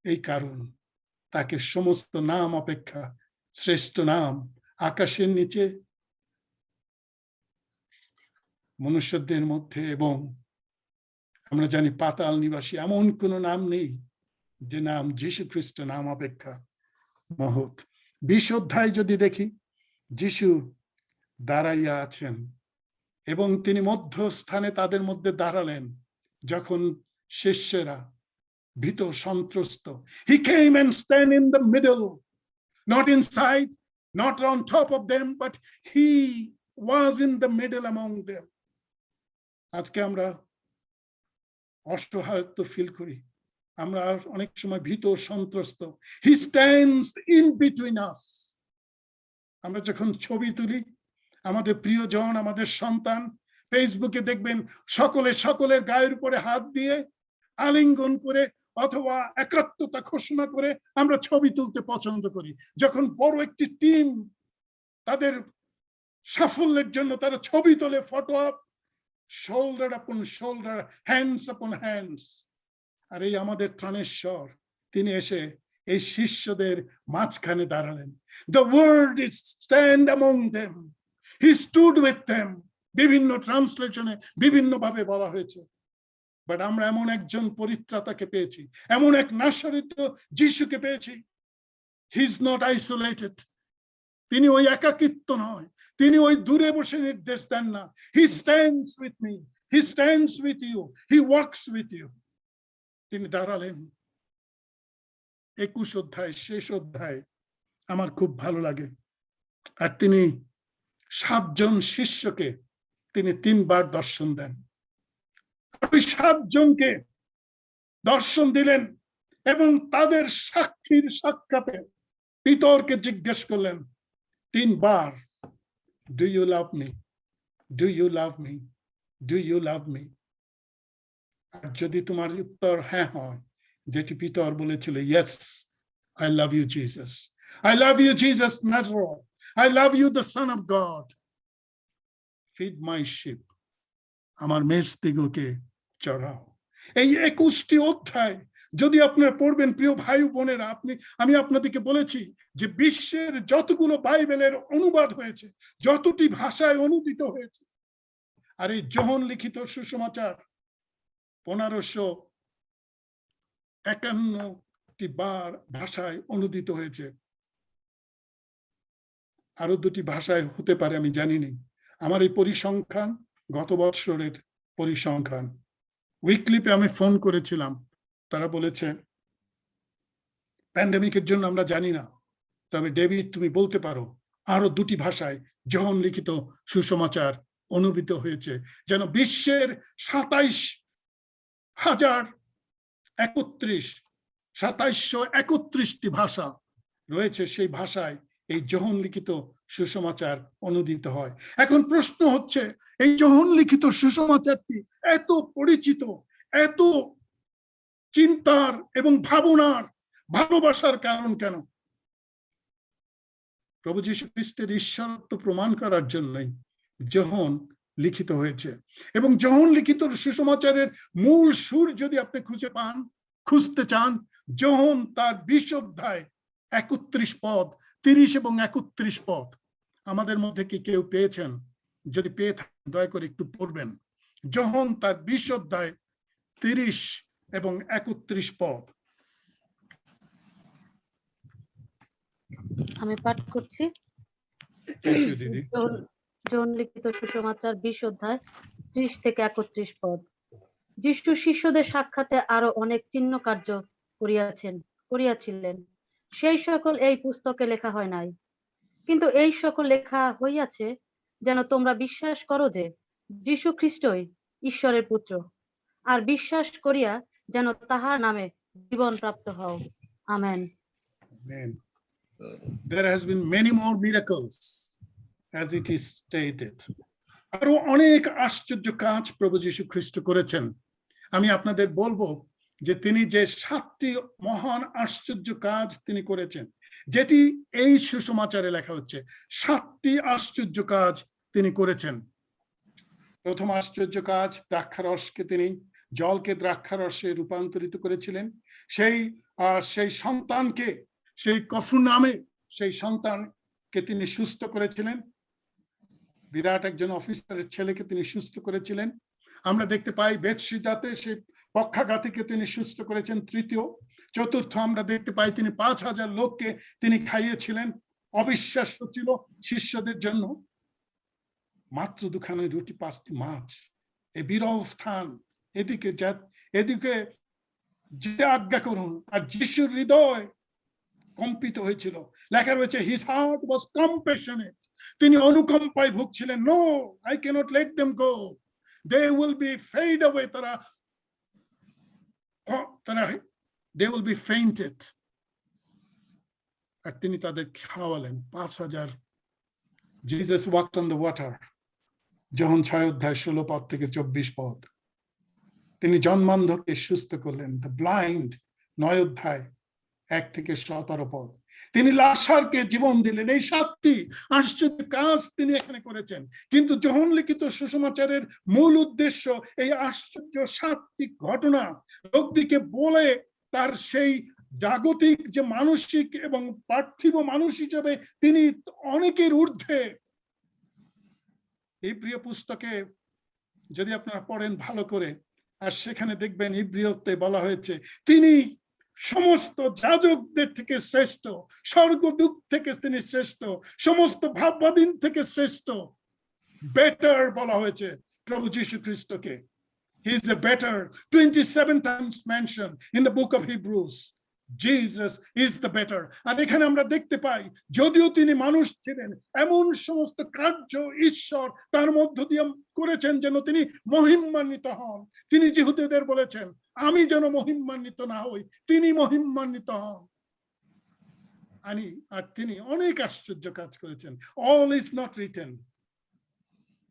এই কারণ তাকে সমস্ত নাম অপেক্ষা শ্রেষ্ঠ নাম আকাশের নিচে, মনুষ্যদের মধ্যে এবং আমরা জানি পাতাল নিবাসী এমন কোন নাম নেই যে নাম যীশু খ্রিস্ট নাম অপেক্ষা মহৎ। 20 অধ্যায় যদি দেখি, যীশু দাঁড়াইয়া আছেন এবং তিনি মধ্যস্থানে তাদের মধ্যে দাঁড়ালেন যখন শিষ্যেরা ভীত সন্ত্রস্ত। He came and stand in the middle, not inside, not on top of them, but he was in the middle among them. আজকে আমরা অসহায়ত্ব ফিল করি, আমরা অনেক সময় ভীত সন্ত্রস্ত। He stands in between us. আমরা যখন ছবি তুলি আমাদের প্রিয়জন, আমাদের সন্তান, ফেসবুকে দেখবেন সকলের গায়ের উপরে হাত দিয়ে আলিঙ্গন করে অথবা একাত্মতা ঘোষণা করে আমরা ছবি তুলতে পছন্দ করি। যখন বড় একটি টিম তাদের সাফল্যের জন্য তারা ছবি তোলে, photo up, shoulder upon shoulder, hands upon hands. আর এই আমাদের ত্রাণেশ্বর তিনি এসে এই শিষ্যদের মাঝখানে দাঁড়ালেন। The word is stand among them. He stood with them. বিভিন্ন ট্রান্সলেশনে বিভিন্ন ভাবে বলা হয়েছে। বাট আমরা এমন একজন পরিত্রাতাকে পেয়েছি, এমন এক নাসরিত যিশুকে পেয়েছি। He is not isolated. তিনি ওই একাকিত্ব নয়, তিনি ওই দূরে বসে নির্দেশ দেন না। He stands with me, he stands with you, he walks with you. তিনি দাঁড়ালেন। 21 অধ্যায় শেষ অধ্যায় আমার খুব ভালো লাগে। আর তিনি 7 জন শিষ্যকে তিনি 3 বার দর্শন দেন। ওই 7 জনকে দর্শন দিলেন এবং তাদের সাক্ষীর সাক্ষাতে পিতরকে জিজ্ঞেস করলেন 3 বার, Do you love me? Do you love me? Do you love me? আর যদি তোমার উত্তর হ্যাঁ হয়, যেটি পিতর বলেছিল, Yes, I love you, Jesus. I love you, Jesus Nazareth. I love you, the Son of God. Feed my sheep. আমার মেষদিগকে চড়াও। এই 21টি অধ্যায় যদি আপনারা পড়বেন প্রিয় ভাই বোনেরা, আমি আপনাদেরকে বলেছি যে বিশ্বের যতগুলো বাইবেলের অনুবাদ হয়েছে, যতটি ভাষায় অনুদিত হয়েছে, আর এই যোহন লিখিত সুসমাচার 1551টি ভাষায় অনুদিত হয়েছে। আরো 2টি ভাষায় হতে পারে, আমি জানি না। আমার এই পরিসংখ্যান গত বছরের পরিসংখ্যান। উইকলিপে আমি ফোন করেছিলাম, তারা বলেছে প্যান্ডেমিকের জন্য আমরা জানি না, তবে ডেভিড তুমি বলতে পারো আরো 2টি ভাষায় যোহন লিখিত সুসমাচার অনুদিত হয়েছে, যেন বিশ্বের 2731টি ভাষা রয়েছে, সেই ভাষায় এই যোহন লিখিত সুসমাচার অনুদিত হয়। এখন প্রশ্ন হচ্ছে, এই যোহন লিখিত সুসমাচারটি এত পরিচিত, এত চিন্তার এবং ভাবনার ভালোবাসার কারণ কেন? প্রভু যীশু খ্রিস্টের ঈশ্বরত্ব প্রমাণ করার জন্যই যোহন লিখিত হয়েছে। এবং যোহন লিখিত সুসমাচারের মূল সুর যদি আপনি খুঁজতে চান, যোহন তার 20 অধ্যায় 31 পদ, 30 এবং 31 পদ, আমাদের মধ্যে কি কেউ পেয়েছেন? যদি পেয়ে থাকেন দয়া করে একটু পড়বেন। যোহন তার 20 অধ্যায় 30 এবং 31 পদ। আমি পাঠ করছি। থ্যাংক ইউ দিদি। যোহন লিখিত সুসমাচার 20 অধ্যায় 30 থেকে 31 পদ। যিশু শিষ্যদের সাক্ষাতে আরো অনেক চিহ্ন কার্য করিয়াছিলেন, সেই সকল এই পুস্তকে লেখা হয় নাই, কিন্তু এই সকল লেখা হইয়াছে যেন তোমরা বিশ্বাস করো যে যীশু খ্রিস্টই ঈশ্বরের পুত্র, আর বিশ্বাস করিয়া যেন তাহার নামে জীবন প্রাপ্ত হও। Amen. Amen. There has been many more miracles as it is stated. আরো অনেক আশ্চর্য কাজ প্রভু যীশু খ্রিস্ট করেছেন। আমি আপনাদের বলবো যে তিনি যে 7টি মহান আশ্চর্য কাজ তিনি করেছেন, যেটি এই সুসমাচারে লেখা হচ্ছে। 7টি আশ্চর্য কাজ তিনি করেছেন। প্রথম আশ্চর্য কাজ, দ্রাক্ষারসকে তিনি জলকে দ্রাক্ষারসে রূপান্তরিত করেছিলেন। সেই সন্তানকে, সেই কফরনামে সেই সন্তানকে তিনি সুস্থ করেছিলেন। বিরাট একজন অফিসারের ছেলেকে তিনি সুস্থ করেছিলেন। আমরা দেখতে পাই বেতশিদাতে সেই পক্ষাঘাতীকে তিনি সুস্থ করেছেন। তৃতীয়, চতুর্থ আমরা দেখতে পাই তিনি 5000 লোককে তিনি খাইয়েছিলেন। অবিশ্বাস্য ছিল শিষ্যদের জন্য। মাত্র 2খানা রুটি 5টি মাছ, এই বিরল স্থান, এদিকে যেতে আজ্ঞা করুন। আর যিশুর হৃদয় কম্পিত হয়েছিল। লেখা রয়েছে হিজ হার্ট ওয়াজ কম্প্যাশনেট। তিনি অনুকম্পায় ভুগছিলেন। No, I can't let them go, they will be faded away. They will be fainted. আর তিনি তাদের খাওয়ালেন 5000। Jesus walked on the water. যোহন 6 অধ্যায় 16 পদ থেকে 24 পদ। তিনি জন্মান্ধকে সুস্থ করলেন। দ্য ব্লাইন্ড 9 অধ্যায় 1 থেকে 17 পদ। তিনি লাসারকে জীবন দিলেন। এই 7টি আশ্চর্য কাজ তিনি এখানে করেছেন। কিন্তু যোহন লিখিত সুসমাচারের মূল উদ্দেশ্য এই আশ্চর্য 7টি ঘটনা লোকদিকে বলে তার সেই জাগতিক যে মানসিক এবং পার্থিব মানুষ হিসেবে তিনি অনেকের ঊর্ধ্বে। এই প্রিয় পুস্তকে যদি আপনারা পড়েন ভালো করে, আর সেখানে দেখবেন ইব্রিয়তে বলা হয়েছে তিনি সমস্ত যাজকদের থেকে শ্রেষ্ঠ, স্বর্গদূত থেকে তিনি শ্রেষ্ঠ, সমস্ত ভাববাদীন থেকে শ্রেষ্ঠ। বেটার বলা হয়েছে প্রভু যীশু খ্রিস্টকে। He is a better. 27 times mentioned in the book of Hebrews. Jesus is the better. আর এখানে আমরা দেখতে পাই যদিও তিনি মানুষ ছিলেন, এমন সমস্ত কার্য ঈশ্বর তার মধ্য দিয়ে করেছেন যেন তিনি মহিমান্বিত হন। তিনি যিহুদীদের বলেছেন আমি যেন মহিমান্বিত না হই, তিনি মহিমান্বিত হন। আর তিনি অনেক আশ্চর্য কাজ করেছেন। All is not written.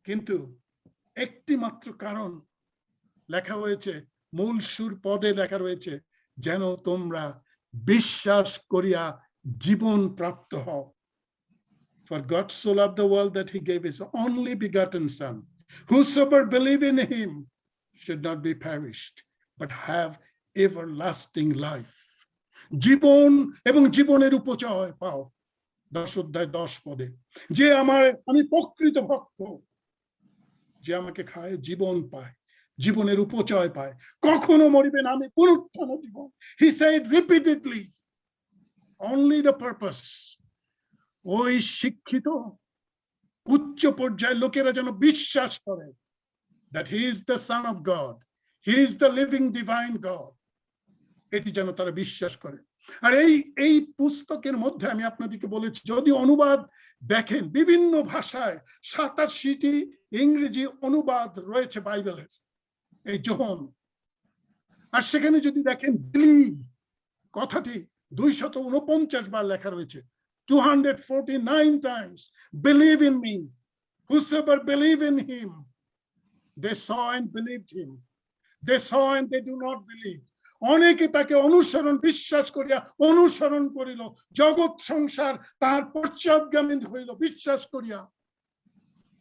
কিন্তু একটি মাত্র কারণ লেখা হয়েছে, মূল সুর পদে লেখা রয়েছে, যেন তোমরা বিশ্বাস করিয়া জীবন প্রাপ্ত হও। For God so loved the world that he gave his only begotten son, whosoever believe in him should not be perished but have everlasting life. জীবন এবং জীবনের উপচয় পাও। 10 অধ্যায় 10 পদে। যে আমি প্রকৃত ভক্ত, যে আমাকে খায় জীবন পায়, জীবনের উপচয় পায়, কখনো মরিবে না, আমি পুনরুত্থান জীবন। He said repeatedly, only the purpose. ওই শিক্ষিত উচ্চ পর্যায়ের লোকেরা যেন বিশ্বাস করে that he is the son of God, he is the living divine God, এটি যেন তারা বিশ্বাস করে। আর এই পুস্তকের মধ্যে আমি আপনাদেরকে বলেছি, যদি অনুবাদ দেখেন বিভিন্ন ভাষায় 87টি ইংরেজি অনুবাদ রয়েছে বাইবেলের এই যোহন। আর সেখানে যদি দেখেন বিলিভ কথাটি 249 বার লেখা রয়েছে, 249 times. Believe in me. Whosoever believe in him, they saw and believed him. They saw and they do not believe. অনেকে তাকে অনুসরণ বিশ্বাস করিয়া অনুসরণ করিল, জগৎ সংসার তাহার পশ্চাৎগামী হইল বিশ্বাস করিয়া।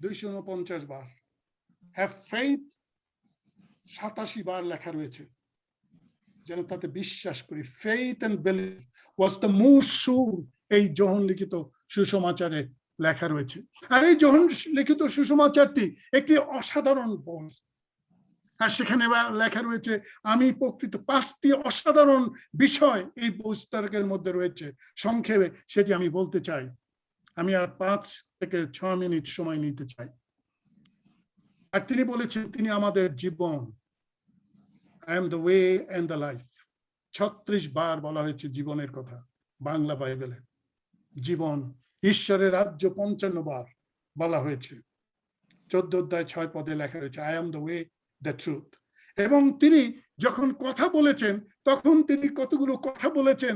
249 বার। Have faith 87 বার লেখা রয়েছে, যেন তাতে বিশ্বাস করি। Faith and belief was the মূল সুর এই যোহন লিখিত সুসমাচারে লেখা রয়েছে। আর এই যোহন লিখিত সুসমাচারটি একটি অসাধারণ বই। আর সেখানে লেখা রয়েছে আমি প্রকৃত 5টি অসাধারণ বিষয় এই পুস্তকের মধ্যে রয়েছে। সংক্ষেপে সেটি আমি বলতে চাই। আমি আর 5 থেকে 6 মিনিট সময় নিতে চাই। আর তিনি বলেছেন তিনি আমাদের জীবন। I am the way and the life. 36 বার বলা হয়েছে জীবনের কথা বাংলা বাইবেলে। জীবন, ঈশ্বরের রাজ্য 55 বার বলা হয়েছে। 14 অধ্যায় 6 পদে লেখা রয়েছে I am the way, the truth. এবং তিনি যখন কথা বলেছেন তখন তিনি কতগুলো কথা বলেছেন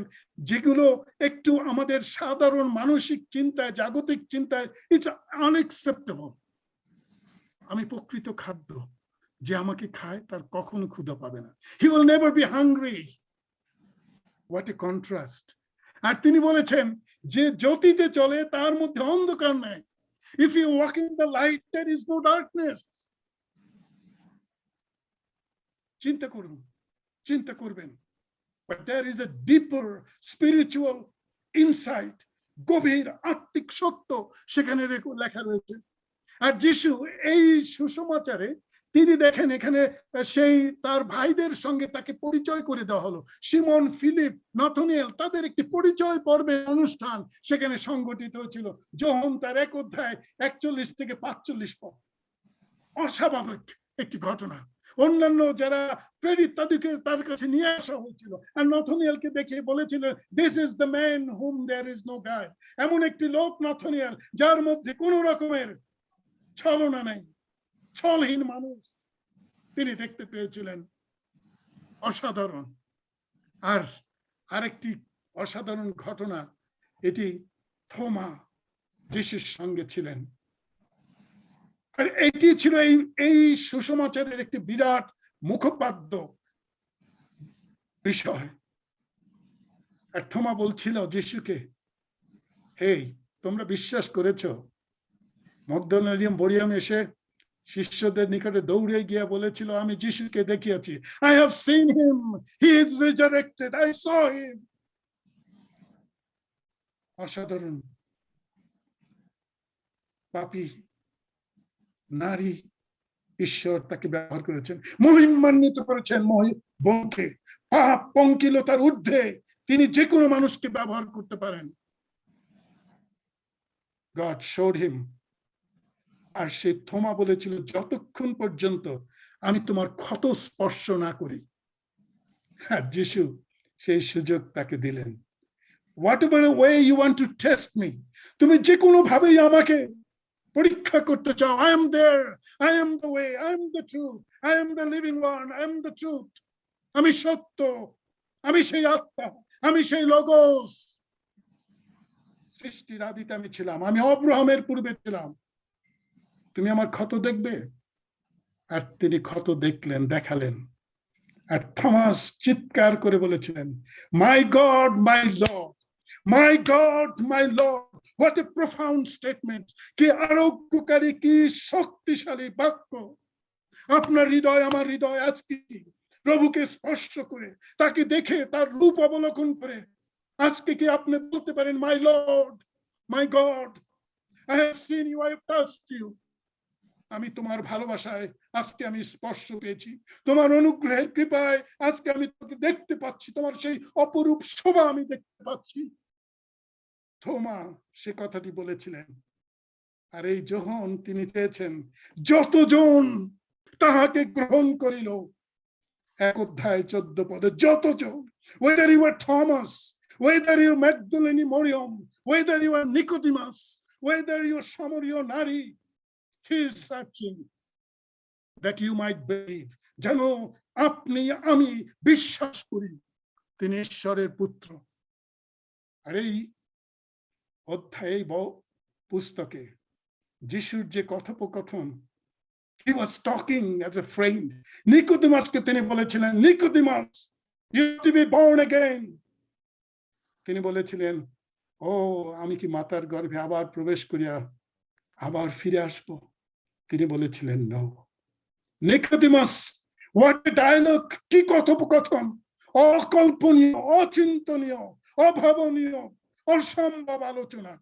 যেগুলো একটু আমাদের সাধারণ মানসিক চিন্তায়, জাগতিক চিন্তায় ইটস আনএক্সেপ্টেবল। আমি প্রকৃত খাদ্য, যে আমাকে খায় তার কখনো ক্ষুধা পাবে না। He will never be hungry. What a contrast. আর তিনি বলেছেন যে জ্যোতিতে চলে তার মধ্যে অন্ধকার নাই। If you walk in the light, there is no darkness. চিন্তা করুন, চিন্তা করবেন। But there is a deeper spiritual insight, গভীর আত্মিক সত্য সেখানে লেখা রয়েছে। আর যিশু এই সুসমাচারে তিনি দেখেন এখানে সেই তার ভাইদের সঙ্গে তাকে পরিচয় করে দেওয়া হলো। সিমন, ফিলিপ, নাথনিয়েল, তাদের একটি পরিচয় পর্বের অনুষ্ঠান সেখানে সংগঠিত হয়েছিল। যোহন তার 1 অধ্যায় 41 থেকে 45 পদ। অস্বাভাবিক একটি ঘটনা। অন্যান্য যারা প্রেরিত তাদেরকে তার কাছে নিয়ে আসা হয়েছিল আর নাথনিয়েলকে দেখে বলেছিল this is the man whom there is no guide. এমন একটি লোক নাথনিয়েল যার মধ্যে কোনো রকমের ছলনা নেই, ছলহীন মানুষ তিনি দেখতে পেয়েছিলেন। অসাধারণ। আর আরেকটি অসাধারণ ঘটনা, এটি থোমা যিশুর সঙ্গে ছিলেন। আর এটি ছিল এই সুসমাচারের একটি বিরাট মুখপাদ্য বিষয়। আর থোমা বলছিল যিশুকে, হেই তোমরা বিশ্বাস করেছো? মগদলিনী মরিয়ম এসে শিষ্যদের নিকটে দৌড়ে গিয়ে বলেছিল আমি যিশুকে দেখিয়েছি। I have seen him, he is resurrected, I saw him. অসাধারণ। পাপী নারী ঈশ্বর তাকে ব্যবহার করেছেন, মহিমান্বিত করেছেন বোনকে। পাপ পঙ্কিলতার ঊর্ধ্বে তিনি যে কোনো মানুষকে ব্যবহার করতে পারেন। God showed him. আর সে থোমা বলেছিল যতক্ষণ পর্যন্ত আমি তোমার ক্ষত স্পর্শ না করি। আর যিশু সেই সুযোগ তাকে দিলেন। Whatever way you want to test me, তুমি যে কোনো ভাবেই আমাকে পরীক্ষা করতে চাও, I am there, I am the way, I am the truth, I am the living one, I am the truth. আমি সত্য, আমি সেই আত্মা, আমি সেই লগোস। সৃষ্টির আদিতে আমি ছিলাম, আমি অব্রাহামের পূর্বে ছিলাম। তুমি আমার ক্ষত দেখবে? আর তিনি ক্ষত দেখলেন, দেখালেন। আর থমাস চিৎকার করে বলেছিলেন my God my Lord, my God my Lord. What a profound statement! কি আরোগ্যকারী, কি শক্তিশালী বাক্য! আপনার হৃদয়, আমার হৃদয় আজকে প্রভুকে স্পর্শ করে, তাকে দেখে, তার রূপ অবলোকন করে আজকে কি আপনি বলতে পারেন মাই Lord, my god, I have seen you, I have touched you. আমি তোমার ভালোবাসায় আজকে আমি স্পর্শ পেয়েছি, তোমার অনুগ্রহের কৃপায় আজকে আমি তোকে দেখতে পাচ্ছি, তোমার সেই অপরূপ শোভা আমি দেখতে পাচ্ছি। থোমা সে কথাটি বলেছিলেন। আর এই যোহন তিনি চেয়েছেন যতজন তাহাকে গ্রহণ করিল, 1 অধ্যায় 14 পদে, যতজন, whether you are Thomas, whether you are Magdalene Miriam, whether you are Nicodemus, whether you are Samaria নারী, he is searching that you might believe, যেন আপনি আমি বিশ্বাস করি তিনি ঈশ্বরের পুত্র। আর এই অধ্যায়ে পুস্তকে যিশুর যে কথোপকথন, he was talking as a friend. নিকোদিমাসকে তিনি বলেছিলেন, নিকোদিমাস, you have to be born again. তিনি বলেছিলেন, ও আমি কি মাতার গর্ভে আবার প্রবেশ করিয়া আবার ফিরে আসব? তিনি বলেছিলেন নো। নিকোদিমাস, what a dialogue! কি কথোপকথন! অকল্পনীয়, অচিন্তনীয়, অভাবনীয়, অসম্ভব আলোচনা।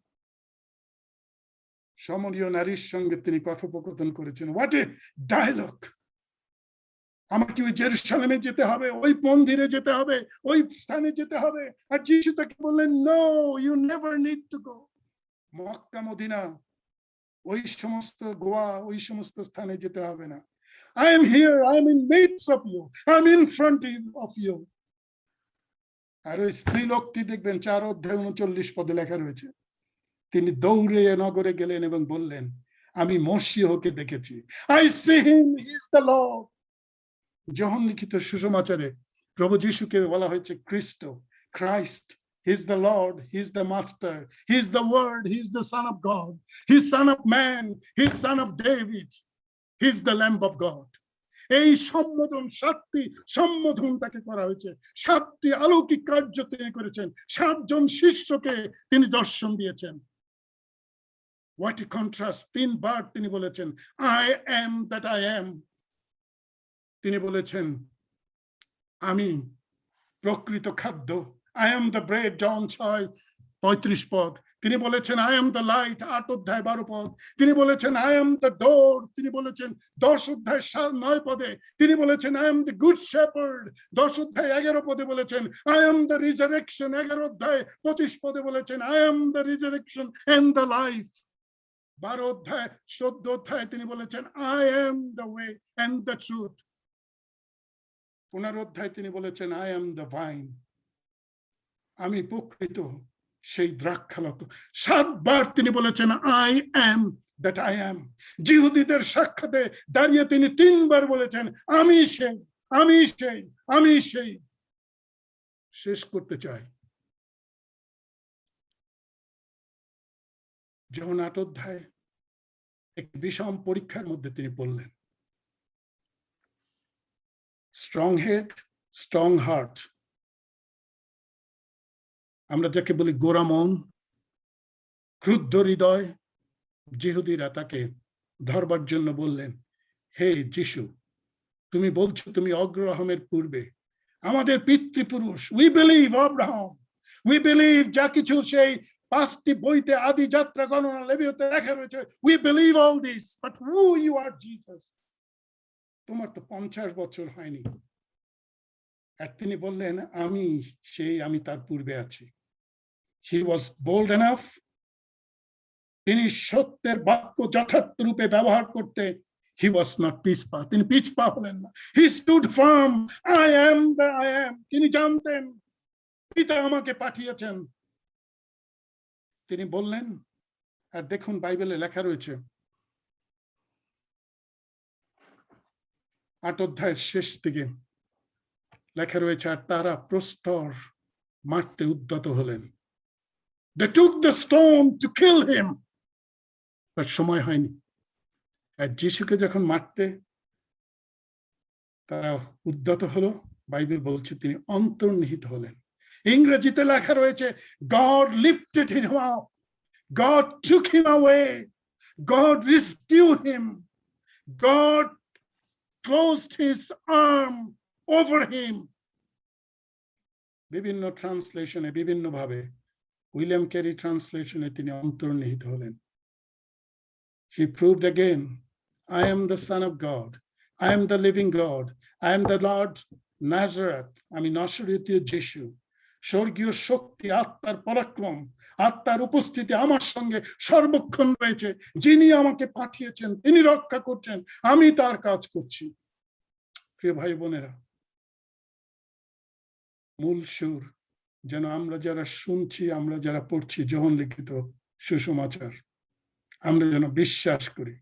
সমরীয় নারীর সঙ্গে তিনি কথোপকথন করেছেন। What a dialogue! আমাকে ওই জেরুসালেমে যেতে হবে, ওই মন্দিরে যেতে হবে, ওই স্থানে যেতে হবে। আর যিশু তাকে বললেন, no, you never need to go. Mecca Medina, ওই সমস্ত গোয়া, ওই সমস্ত স্থানে যেতে হবে না। I am here, I am in midst of you, I am in front of you. আর ওই স্ত্রী লোকটি দেখবেন 4 অধ্যায় 39 পদে লেখা রয়েছে, তিনি দৌড়ে নগরে গেলেন এবং বললেন, আমি মসিহকে দেখেছি। I see him, he is the Lord. যোহন লিখিত সুসমাচারে প্রভু যিশুকে বলা হয়েছে খ্রিস্ট, Christ. He is the Lord, he is the Master, he is the Word, he is the Son of God, he is Son of Man, he is Son of David, he is the Lamb of God. এই সম্বোধন, 7টি সম্বোধন তাকে করা হয়েছে, 7টি অলৌকিক কার্য তিনি করেছেন, 7 জন শিষ্যকে তিনি দর্শন দিয়েছেন। What a contrast! 3 বার তিনি বলেছেন, I am that I am. তিনি বলেছেন, আমি প্রকৃত খাদ্য, I am the bread, John 6:35 পদ। তিনি বলেছেন, I am the light, 8 অধ্যায় 12 পদ। তিনি বলেছেন, I am the door, তিনি বলেছেন 10 অধ্যায় 9 পদে। তিনি বলেছেন, I am the good shepherd, 10 অধ্যায় 11 পদে বলেছেন। I am the resurrection, 11 অধ্যায় 25 পদে বলেছেন, I am the resurrection and the life। 12 অধ্যায় 14 অধ্যায় তিনি বলেছেন, I am the way and the truth। 15 অধ্যায় তিনি বলেছেন, I am the vine, আমি প্রকৃত সেই দ্রাক্ষালতা। 7 বার তিনি বলেছেন, I am that I am। জিহুদীদের সাক্ষাতে দাঁড়িয়ে তিনি 3 বার বলেছেন, আমি সেই, আমি সেই, আমি সেই। শেষ করতে চাই, যখন 8 অধ্যায় এক বিষম পরীক্ষার মধ্যে তিনি পড়লেন। স্ট্রং হেড, স্ট্রং হার্ট, আমরা যাকে বলি গোরা মন, ক্রুদ্ধ হৃদয়। জিহুদীরা তাকে ধরবার জন্য বললেন, হে যিশু, তুমি বলছো তুমি অগ্রহামের পূর্বে আমাদের পিতৃপুরুষ, we believe Abraham, we believe যা কিছু সেই 5টি বইতে, আদি, যাত্রা, গণনা, লেবীয়তে লেখা রয়েছে, we believe all this, but who you are Jesus? তোমার তো 50 বছর হয়নি। আর তিনি বললেন, আমি সেই, আমি তার পূর্বে আছি। He was bold enough, তিনি সত্যের বাক্য যথার্থ রূপে ব্যবহার করতে, he was not পিছপা, তিনি পিছপা হলেন না। He stood firm, I am that I am। তিনি জানতেন পিতা আমাকে পাঠিয়েছেন। তিনি বললেন, আর দেখুন বাইবেলে লেখা রয়েছে 8 অধ্যায়ের শেষ দিকে লেখা রয়েছে, আর তারা প্রস্তর মারতে উদ্যত হলেন। They took the stone to kill him, but সময় হয়নি। আর যিশুকে যখন মারতে তারা উদ্যত হলো, বাইবেল বলছে তিনি অন্তর্নিহিত হলেন। ইংরেজিতে লেখা রয়েছে, God lifted him up, God took him away, God rescued him, God closed his arm over him। বিভিন্ন ট্রান্সলেশনে বিভিন্ন ভাবে, উইলিয়াম ক্যারি ট্রান্সলেশনে তিনি অন্তর্নিহিত হলেন। He proved again, I am the Son of God, I am the living God, I am the Lord Nazareth, আমি নাসরীয় যিশু। স্বর্গীয় শক্তি, আত্মার পরাক্রম, আত্মার উপস্থিতি আমার সঙ্গে সর্বক্ষণ রয়েছে। যিনি আমাকে পাঠিয়েছেন তিনি রক্ষা করছেন, আমি তার কাজ করছি। প্রিয় ভাই বোনেরা, মূল সুর যেন আমরা যারা শুনছি, আমরা যারা পড়ছি যোহন লিখিত সুসমাচার, আমরা যেন বিশ্বাস করি,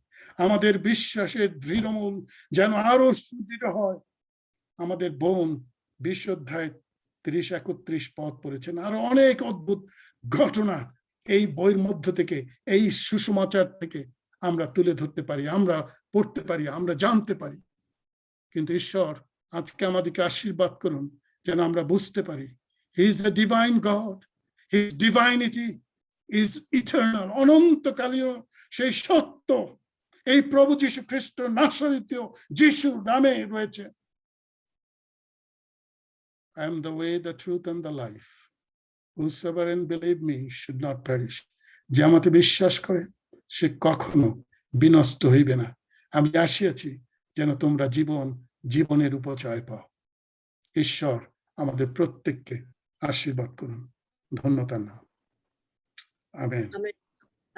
আমাদের বিশ্বাসের দৃঢ়মূল যেন আরো সুদৃঢ় হয়। আমাদের বোন 20 অধ্যায় 30-31 পদ পড়েছেন। আরো অনেক অদ্ভুত ঘটনা এই বইয়ের মধ্য থেকে, এই সুসমাচার থেকে আমরা তুলে ধরতে পারি, আমরা পড়তে পারি, আমরা জানতে পারি। কিন্তু ঈশ্বর আজকে আমাদেরকে আশীর্বাদ করুন যেন আমরা বুঝতে পারি, He is a divine God, His divinity is eternal, অনন্তকালীয় সেই সত্য এই প্রভু যীশু খ্রিস্ট নাসরীয় যিশুর নামে রয়েছে। I am the way, the truth and the life. Whosoever and believe me should not perish. যে আমাকে বিশ্বাস করে সে কখনো বিনষ্ট হইবে না। আমি আসিয়াছি যেন তোমরা জীবনের উপচয় পাও। ঈশ্বর আমাদের প্রত্যেককে আশীর্বাদ করুন। ধন্যতার নাম। আমেন।